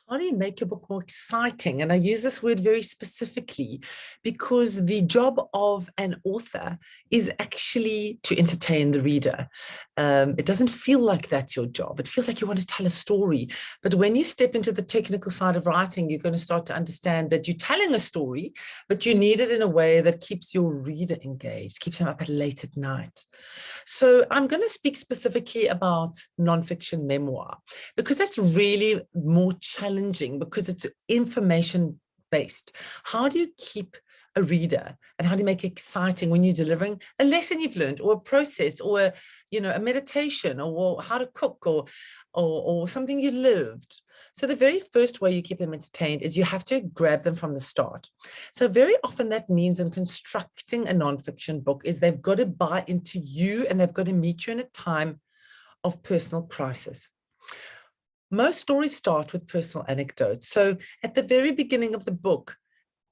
How do you make your book more exciting? And I use this word very specifically because the job of an author is actually to entertain the reader. It doesn't feel like that's your job. It feels like you want to tell a story. But when you step into the technical side of writing, you're going to start to understand that you're telling a story, but you need it in a way that keeps your reader engaged, keeps them up at late at night. So I'm going to speak specifically about nonfiction memoir, because that's really more challenging because it's information based. How do you keep a reader and how do you make it exciting when you're delivering a lesson you've learned or a process or a meditation or how to cook or something you lived? So the very first way you keep them entertained is you have to grab them from the start. So very often that means in constructing a nonfiction book is they've got to buy into you and they've got to meet you in a time of personal crisis. Most stories start with personal anecdotes. So at the very beginning of the book,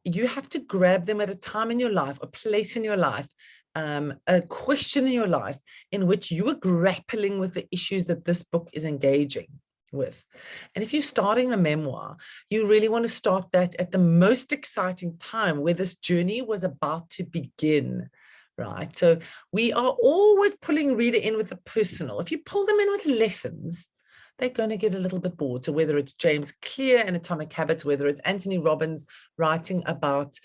you have to grab them at a time in your life, a place in your life, a question in your life in which you are grappling with the issues that this book is engaging with. And if you're starting a memoir, you really want to start that at the most exciting time where this journey was about to begin. Right. So we are always pulling reader in with the personal. If you pull them in with lessons, they're going to get a little bit bored. So whether it's James Clear and Atomic Habits, whether it's Anthony Robbins writing about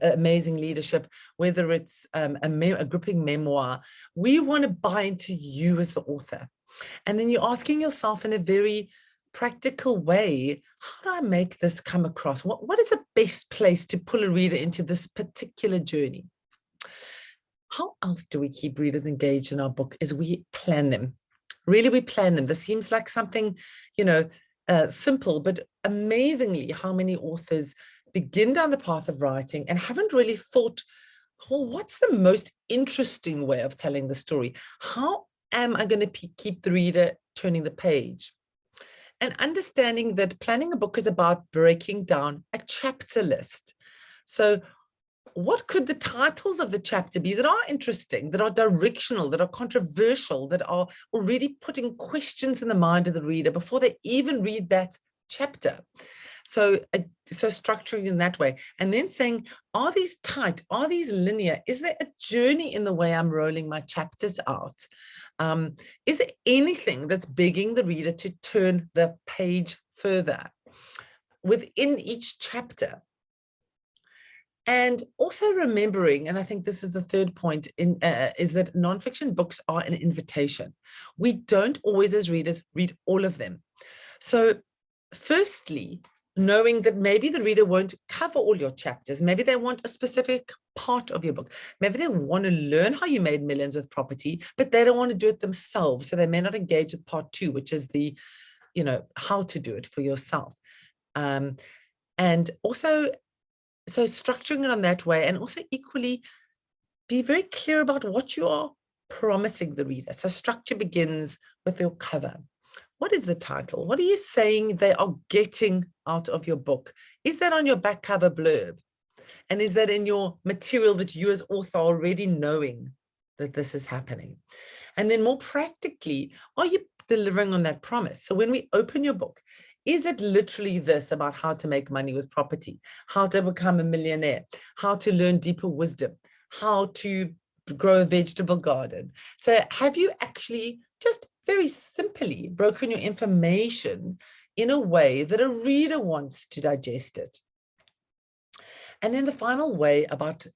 amazing leadership, whether it's a gripping memoir, we want to buy into you as the author. And then you're asking yourself in a very practical way, how do I make this come across? What is the best place to pull a reader into this particular journey? How else do we keep readers engaged in our book is we plan them. Really, we plan them. This seems like something, simple, but amazingly how many authors begin down the path of writing and haven't really thought, well, what's the most interesting way of telling the story? How am I going to keep the reader turning the page? And understanding that planning a book is about breaking down a chapter list. So what could the titles of the chapter be that are interesting, that are directional, that are controversial, that are already putting questions in the mind of the reader before they even read that chapter? So structuring in that way, and then saying, are these tight? Are these linear? Is there a journey in the way I'm rolling my chapters out? Is there anything that's begging the reader to turn the page further within each chapter? And also remembering, and I think this is the third point, is that nonfiction books are an invitation. We don't always, as readers, read all of them. So firstly, knowing that maybe the reader won't cover all your chapters. Maybe they want a specific part of your book. Maybe they want to learn how you made millions with property, but they don't want to do it themselves. So they may not engage with part 2, which is the, how to do it for yourself. And also, so structuring it on that way, and also equally be very clear about what you are promising the reader. So structure begins with your cover. What is the title? What are you saying they are getting out of your book? Is that on your back cover blurb? And is that in your material that you as author are already knowing that this is happening? And then more practically, are you delivering on that promise? So when we open your book, is it literally this about how to make money with property, how to become a millionaire, how to learn deeper wisdom, how to grow a vegetable garden? So have you actually just very simply broken your information in a way that a reader wants to digest it? And then the final way about,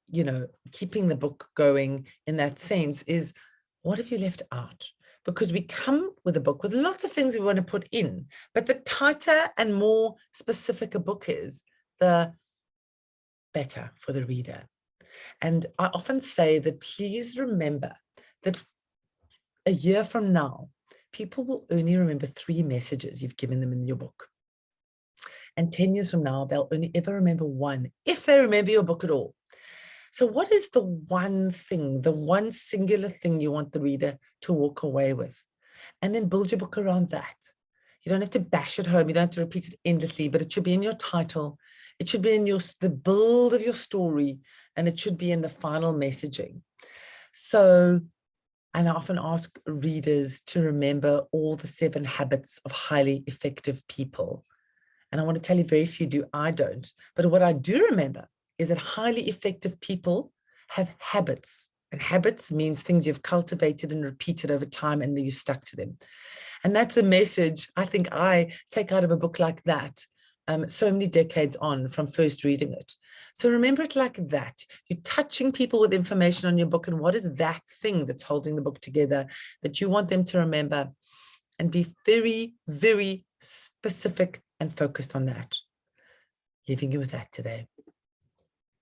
keeping the book going in that sense is, what have you left out? Because we come with a book with lots of things we want to put in, but the tighter and more specific a book is, the better for the reader. And I often say that please remember that a year from now, people will only remember 3 messages you've given them in your book. And 10 years from now, they'll only ever remember 1, if they remember your book at all. So what is the one thing, the one singular thing you want the reader to walk away with? And then build your book around that. You don't have to bash it home. You don't have to repeat it endlessly, but it should be in your title. It should be in the build of your story, and it should be in the final messaging. So, and I often ask readers to remember all the 7 habits of highly effective people. And I want to tell you, very few do. I don't. But what I do remember is that highly effective people have habits. And habits means things you've cultivated and repeated over time, and then you've stuck to them. And that's a message I think I take out of a book like that, so many decades on from first reading it. So remember it like that. You're touching people with information on your book, and what is that thing that's holding the book together that you want them to remember, and be very, very specific and focused on that. Leaving you with that today.